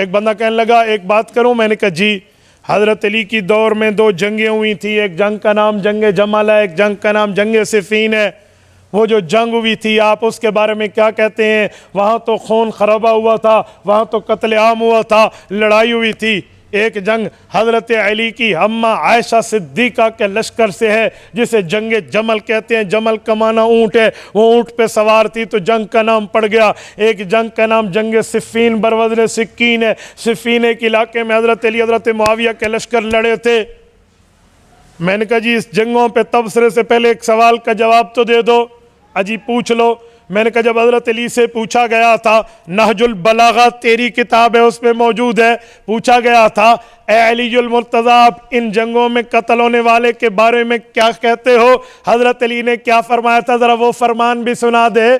एक बंदा कहने लगा एक बात करूं, मैंने कहा जी। हज़रत अली की दौर में 2 जंगें हुई थी, एक जंग का नाम जंग जमल है, एक जंग का नाम जंग सिफ़ीन है। वो जो जंग हुई थी आप उसके बारे में क्या कहते हैं? वहाँ तो खून खराबा हुआ था, वहाँ तो कत्ल आम हुआ था, लड़ाई हुई थी। एक जंग हज़रत अली की अम्मा आयशा सिद्दीक़ा के लश्कर से है जिसे जंग जमल कहते हैं। जमल का माना ऊँट है, वो ऊँट पे सवार थी तो जंग का नाम पड़ गया। एक जंग का नाम जंग सिफ़ीन बरवज़्न सिक्कीन है। सिफ़ीन एक इलाके में हज़रत अली हज़रत मुआविया के लश्कर लड़े थे। मैंने कहा जी इस जंगों पे तबसरे से पहले एक सवाल का जवाब तो दे दो। अजी पूछ लो। मैंने कहा जब हज़रत अली से पूछा गया था, नहजुल बलागा तेरी किताब है उसमें मौजूद है, पूछा गया था ए अलीजुल मुर्तज़ा आप इन जंगों में कत्ल होने वाले के बारे में क्या कहते हो? हज़रत अली ने क्या फरमाया था? ज़रा वो फरमान भी सुना दे,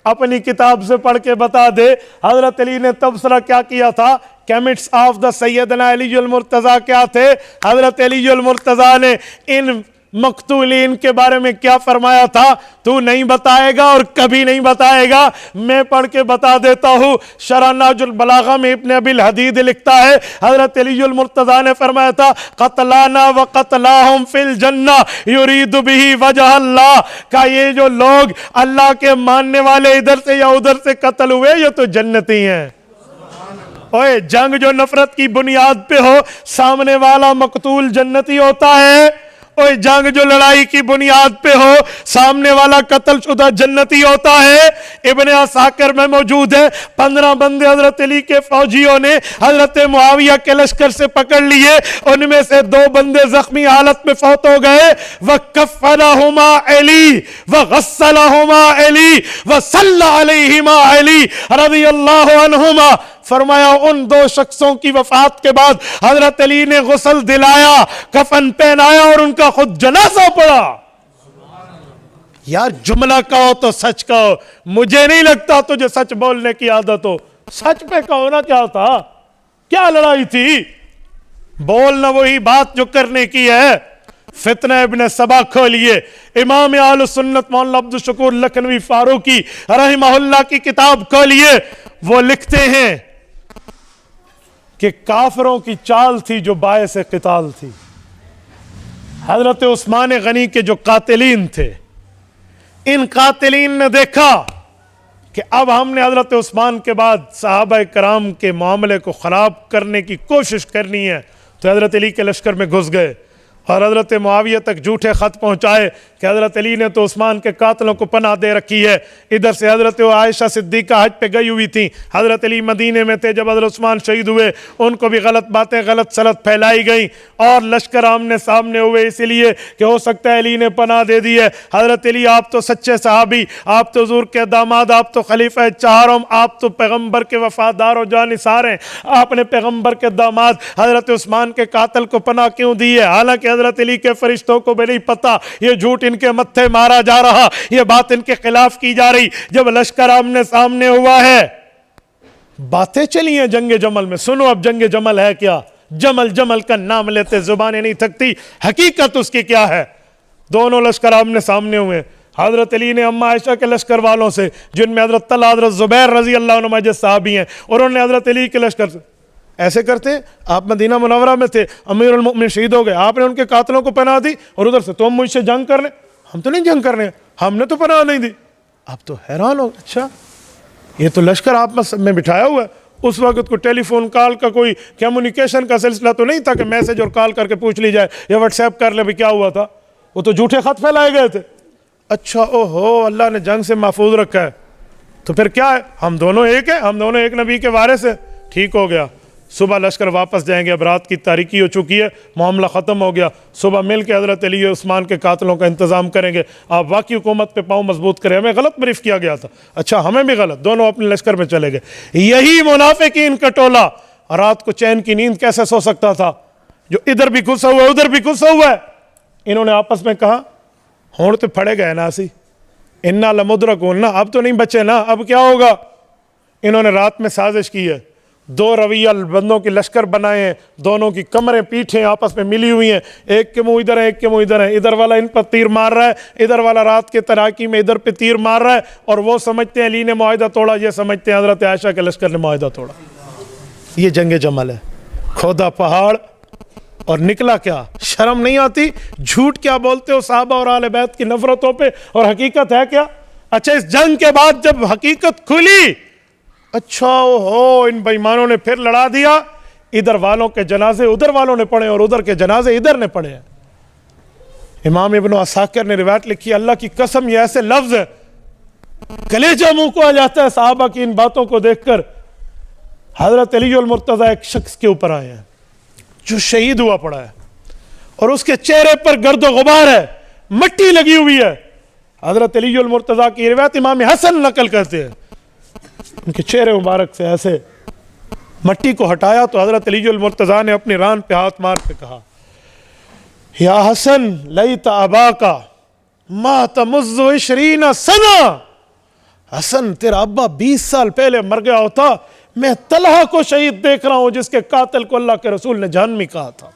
अपनी किताब से पढ़ के बता दे। हज़रत अली ने तबसरा क्या किया था? कैमिट्स ऑफ द सैयदना अलीजुल मुर्तज़ा क्या थे? हज़रत अलीजुल मुर्तज़ा ने इन मकतूलीन के बारे में क्या फरमाया था? तू नहीं बताएगा और कभी नहीं बताएगा, मैं पढ़ के बता देता हूँ। शरह नाजुल बलागा में इब्न अबिल हदीद लिखता है हज़रत अलीजुल मुर्तज़ा ने फरमाया था क़त्लाना व क़त्लाहुम फिल जन्ना युरीदु बिही वजह अल्लाह। का ये जो लोग अल्लाह के मानने वाले इधर से या उधर से कत्ल हुए ये तो जन्नती हैं। ओए जंग जो नफरत की बुनियाद पे हो सामने वाला मकतूल जन्नती होता है। ओए जंग जो लड़ाई की बुनियाद पे हो सामने वाला कत्ल शुदा जन्नती होता है। इब्ने असाकिर में मौजूद है 15 बंदे हजरत अली के फौजियों ने हजरत मुआविया के लश्कर से पकड़ लिए, उनमें से 2 बंदे जख्मी हालत में फौत हो गए। व कफ़नहुमा अली व गस्सलहुमा अली व सल्ला अलैहिमा अली रज़ियल्लाहु अन्हुमा। फरमाया उन 2 शख्सों की वफात के बाद हजरत अली ने गुस्ल दिलाया, कफन पहनाया और उनका खुद जनाजा पड़ा। यार जुमला कहो तो सच कहो, मुझे नहीं लगता तुझे सच बोलने की आदत हो। सच पे कहो ना, क्या था, क्या लड़ाई थी? बोलना वही बात जो करने की है। फितना इब्न सबा खोलिए, इमाम आल सुन्नत मौलाना अब्दुल शकूर लखनवी फारूकी रहमहुल्लाह की किताब खोलिए। वो लिखते हैं कि काफिरों की चाल थी जो बायस क़िताल थी। हजरत उस्मान गनी के जो कातिलीन थे, इन कातिलीन ने देखा कि अब हमने हजरत उस्मान के बाद सहाबा कराम के मामले को ख़राब करने की कोशिश करनी है, तो हजरत अली के लश्कर में घुस गए और हजरत मुआविया तक झूठे ख़त पहुँचाए कि हजरत अली ने तो उस्मान के कातलों को पनाह दे रखी है। इधर से हजरत आयशा सिद्दीक़ा हज पे गई हुई थी, हजरत अली मदीने में थे जब हजरत उस्मान शहीद हुए, उनको भी गलत बातें गलत सलत फैलाई गई और लश्कर आमने सामने हुए, इसीलिए कि हो सकता है अली ने पनाह दे दी है। हजरत अली आप तो सच्चे सहाबी, आप तो हुज़ूर के दामाद, आप तो खलीफा चाहरम, आप तो पैगम्बर के वफादार और जानिसार हैं, आपने पैगम्बर के दामाद हजरत उस्मान के कातल को पनाह क्यों दी है? हालांकि हजरत अली के फरिश्तों को भी नहीं पता ये झूठ इनके मत्थे मारा जा रहा, ये बात इनके खिलाफ की जा रही। जब लश्कर आमने सामने हुआ है, बातें चली हैं जंग जमल में। सुनो अब जंग जमल है क्या? जमल जमल का नाम लेते जुबानें नहीं थकती, हकीकत उसकी क्या है? दोनों लश्कर आमने सामने हुए। हजरत अली ने अम्मा आयशा के लश्कर वालों से, जिनमें हजरत तलहा हजरत ज़ुबैर रजी अल्लाह अन्हुमा जैसे सहाबी हैं, और उन्होंने हजरत अली के लश्कर से ऐसे करते, आप मदीना मुनव्वरा में थे, अमीरुल मोमिनीन शहीद हो गए, आपने उनके कातलों को पनाह दी और उधर से तुम मुझसे जंग करने। हम तो नहीं जंग करने, हमने तो पनाह नहीं दी। आप तो हैरान हो, अच्छा ये तो लश्कर आपस में बिठाया हुआ है। उस वक्त को टेलीफोन कॉल का कोई कम्युनिकेशन का सिलसिला तो नहीं था कि मैसेज और कॉल करके पूछ ली जाए या व्हाट्सएप कर ले भी क्या हुआ था। वो तो झूठे खत फैलाए गए थे। अच्छा ओहो, अल्लाह ने जंग से महफूज रखा है, तो फिर क्या है? हम दोनों एक है, हम दोनों एक नबी के वारिस हैं। ठीक हो गया, सुबह लश्कर वापस जाएंगे, अब रात की तारीकी हो चुकी है, मामला ख़त्म हो गया। सुबह मिल के हज़रत अली और उस्मान के कातलों का इंतज़ाम करेंगे। आप वाकई हुकूमत पे पाँव मजबूत करें। हमें गलत ब्रीफ किया गया था, अच्छा हमें भी गलत, दोनों अपने लश्कर में चले गए। यही मुनाफिकीन का टोला रात को चैन की नींद कैसे सो सकता था, जो इधर भी घुसा हुआ है उधर भी घुसा हुआ है। इन्होंने आपस में कहा होड़ तो फड़े गए ना सी, इन्ना लमुद्रकून ना, अब तो नहीं बचे ना, अब क्या होगा? इन्होंने रात में साजिश की है, 2 रवैया बंदों के लश्कर बनाए हैं, दोनों की कमरें पीठें आपस में मिली हुई हैं, एक के मुंह इधर है एक के मुंह इधर है, इधर वाला इन पर तीर मार रहा है, इधर वाला रात के तराकी में इधर पे तीर मार रहा है, और वो समझते हैं अली ने मुआहिदा तोड़ा, ये समझते हैं हजरत आयशा के लश्कर ने मुआहिदा तोड़ा। ये जंग जमल है। खोदा पहाड़ और निकला क्या? शर्म नहीं आती? झूठ क्या बोलते हो साहबा और आले बैत की नफरतों पे, और हकीकत है क्या? अच्छा, इस जंग के बाद जब हकीकत खुली, अच्छा हो इन बेईमानों ने फिर लड़ा दिया, इधर वालों के जनाजे उधर वालों ने पढ़े और उधर के जनाजे इधर ने पढ़े। इमाम इब्न असाकिर ने रिवायत लिखी, अल्लाह की कसम ये ऐसे लफ्ज है कलेजा मुंह को आ जाता है साहबा की इन बातों को देखकर। हजरत अली अल मुर्तजा एक शख्स के ऊपर आए हैं जो शहीद हुआ पड़ा है और उसके चेहरे पर गर्दो गुबार है, मट्टी लगी हुई है। हजरत अली अल मुर्तजा की रिवायत इमाम हसन नकल करते हैं, उनके चेहरे मुबारक से ऐसे मट्टी को हटाया तो हजरत अली अल मुर्तजा ने अपनी रान पे हाथ मार के कहा, या हसन लईत अबा का मातमुज़्ज़ु इशरीना सना। हसन तेरा अब्बा 20 साल पहले मर गया होता, मैं तलहा को शहीद देख रहा हूं जिसके कातिल को अल्लाह के रसूल ने जहन्नमी कहा था।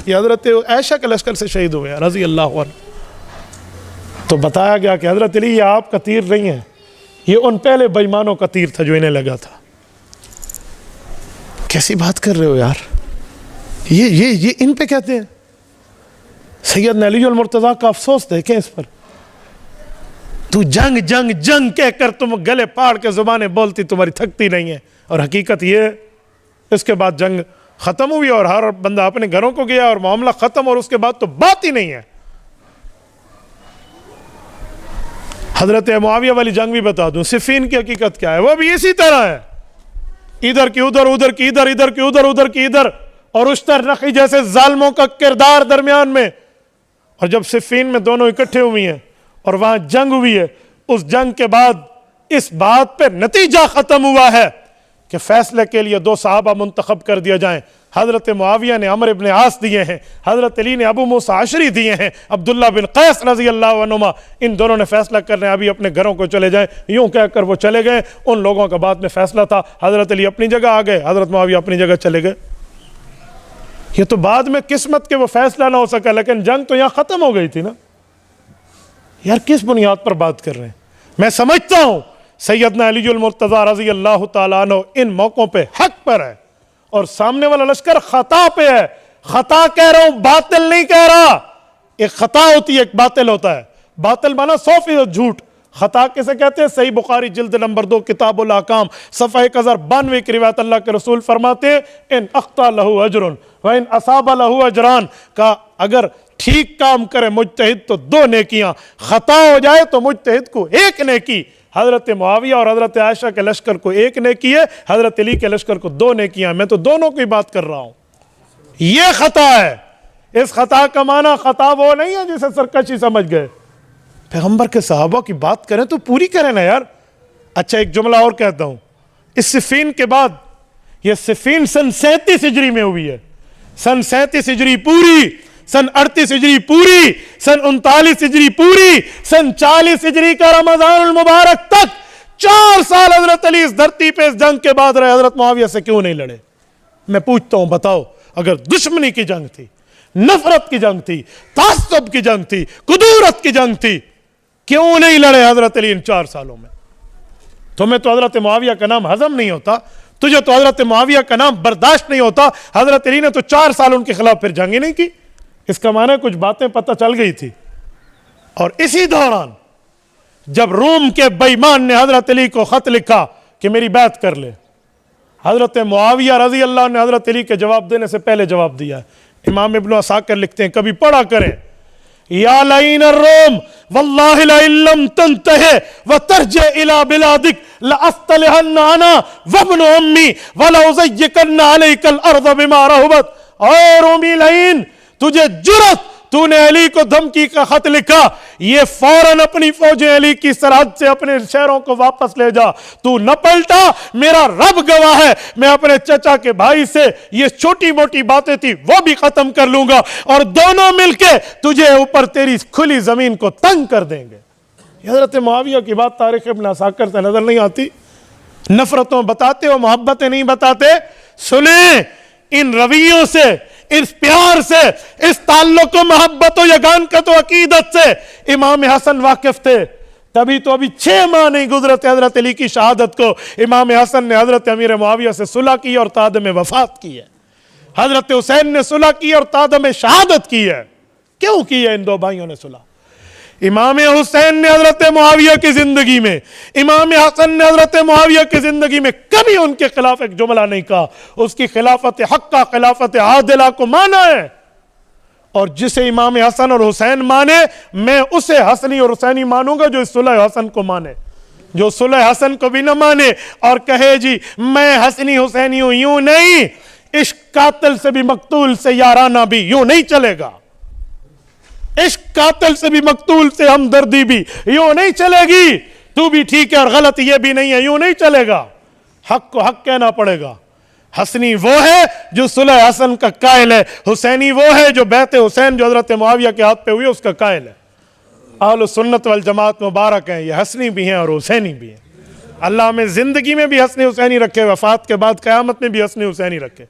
ये हजरत आयशा के लश्कर से शहीद हुए रजी अल्लाह अन्हा। तो बताया गया कि हजरत अली ये आपका तीर नहीं है, ये उन पहले बेईमानों का तीर था जो इन्हें लगा था। कैसी बात कर रहे हो यार, ये इन पे कहते हैं। सैयदना अली अल मुर्तजा का अफसोस देखें इस पर। तू जंग जंग जंग कहकर तुम गले फाड़ के जुबानें बोलती, तुम्हारी थकती नहीं है। और हकीकत ये, इसके बाद जंग खत्म हुई और हर बंदा अपने घरों को गया और मामला खत्म, और उसके बाद तो बात ही नहीं है। हजरत मुआविया वाली जंग भी बता दूं, सिफीन की हकीकत क्या है, वो भी इसी तरह है। इधर की उधर, उधर की इधर, इधर की उधर, उधर की इधर, और उश्तर नखी जैसे जालिमों का किरदार दरमियान में। और जब सिफीन में दोनों इकट्ठे हुई हैं और वहां जंग हुई है, उस जंग के बाद इस बात पे नतीजा खत्म हुआ है कि फैसले के लिए 2 सहाबा मुंतखब कर दिया जाएं। हजरत मुआविया ने अमर इब्न आस दिए हैं, हजरत अली ने अबू मूसा अशरी दिए हैं, अब्दुल्ला बिन कैस रजी अल्लाह अन्हुमा, इन दोनों ने फैसला करने अभी अपने घरों को चले जाएं। यूं कहकर वो चले गए। उन लोगों का बाद में फैसला था, हजरत अली अपनी जगह आ गए, हजरत मुआविया अपनी जगह चले गए। ये तो बाद में किस्मत के वो फैसला ना हो सका, लेकिन जंग तो यहां खत्म हो गई थी ना यार। किस बुनियाद पर बात कर रहे हैं? मैं समझता हूं सैयदना अली अल मुर्तजा रज़ी अल्लाह तआला अन्हु इन मौकों पे हक पर है और सामने वाला लश्कर खता पे है। खता कह रहा हूं, बातिल नहीं कह रहा। एक खता होती है, एक बातिल होता है। बातिल माना 100% झूठ। खता किसे कहते हैं? सही बुखारी जिल्द नंबर 2 किताबुल अहकाम सफ़ा 1092 की रिवायत, अल्लाह के रसूल फरमाते हैं, इन अख्ता लहू अजरुन व इन असाबा लहू अजरान, का अगर ठीक काम करे मुज्तहिद तो 2 नेकियां, खता हो जाए तो मुज्तहिद को 1 नेकी। हजरत मुआविया और हजरत आयशा के लश्कर को 1 नेकी है, हजरत अली के लश्कर को 2 नेकियां। मैं तो दोनों की बात कर रहा हूं। यह खता है। इस खता का माना खता वो नहीं है जिसे सरकशी समझ गए। पैगंबर के सहाबा की बात करें तो पूरी करें ना यार। अच्छा, एक जुमला और कहता हूं, इस सिफीन के बाद, यह सिफीन सन 37 हिजरी में हुई है। सन 37 हिजरी पूरी, सन 38 हिजरी पूरी, सन 39 हिजरी पूरी, सन 40 हिजरी का रमजानुल मुबारक तक 4 साल हजरत अली इस धरती पे इस जंग के बाद रहे। हजरत मुआविया से क्यों नहीं लड़े? मैं पूछता हूं, बताओ। अगर दुश्मनी की जंग थी, नफरत की जंग थी, तास्सुब की जंग थी, कुदूरत की जंग थी, क्यों नहीं लड़े हजरत अली इन 4 सालों में? तुम्हें तो हजरत मुआविया का नाम हजम नहीं होता, तुझे तो हजरत मुआविया का नाम बर्दाश्त नहीं होता। हजरत अली ने तो 4 साल उनके खिलाफ फिर जंग ही नहीं की। इसका माना कुछ बातें पता चल गई थी। और इसी दौरान जब रूम के बेईमान ने हजरत अली को खत लिखा कि मेरी बैत कर ले, हजरत मुआविया रजी अल्लाह ने हजरत अली के जवाब देने से पहले जवाब दिया। इमाम इब्न असाकिर लिखते हैं, कभी पढ़ा करें, या लईन रोम वल्लाहि ला इल्लम तंतहे व तरजे इला बिलादिक लअस्तलिहन्ना अना वब्नु अम्मी व लउज़य्यकन्ना अलैकल अर्द बिमा रहबत। और रोमी लईन, तुझे जुर्रत, तूने अली को धमकी का खत लिखा, ये फौरन अपनी फौजें अली की सरहद से अपने शहरों को वापस ले जा। तू न पलटा, मेरा रब गवाह है, मैं अपने चचा के भाई से ये छोटी मोटी बातें थी वो भी खत्म कर लूंगा और दोनों मिलके तुझे ऊपर तेरी खुली जमीन को तंग कर देंगे। हजरत मुआविया की बात तारीख इब्न असाकिर से नजर नहीं आती? नफरतों बताते हो, मोहब्बतें नहीं बताते। सुने, इन रवैयों से, इस प्यार से, इस ताल्लुक मोहब्बत यगान का तो अकीदत से इमाम हसन वाकिफ थे। तभी तो अभी 6 माह नहीं गुजरे थे हजरत अली की शहादत को, इमाम हसन ने हजरत अमीर मुआविया से सुलह की और तादम वफात की है। हजरत हुसैन ने सुलह की और तादम शहादत की है। क्यों की है इन दो भाइयों ने सुलह? इमाम हुसैन ने हजरत मुआविया की जिंदगी में, इमाम हसन ने हजरत मुआविया की जिंदगी में कभी उनके खिलाफ एक जुमला नहीं कहा। उसकी खिलाफत हक्का, खिलाफत आदिला को माना है। और जिसे इमाम हसन और हुसैन माने, मैं उसे हसनी और हुसैनी मानूंगा जो सुलह हसन को माने। जो सुलह हसन को भी न माने और कहे जी मैं हसनी हुसैनी हूं, यूं नहीं। इश्क कातिल से भी मकतूल से याराना भी, यूं नहीं चलेगा। इश्क कातिल से भी मकतूल से हमदर्दी भी, यूं नहीं चलेगी। तू भी ठीक है और गलत ये भी नहीं है, यूं नहीं चलेगा। हक को हक कहना पड़ेगा। हसनी वो है जो सुलह हसन का कायल है, हुसैनी वो है जो बैत हुसैन जो हजरत मुआविया के हाथ पे हुई उसका कायल है। अहले सुन्नत वल जमात मुबारक हैं, ये हसनी भी हैं और हुसैनी भी हैं। अल्लाह में जिंदगी में भी हसनी हुसैनी रखे, वफात के बाद क़यामत में भी हसनी हुसैनी रखे।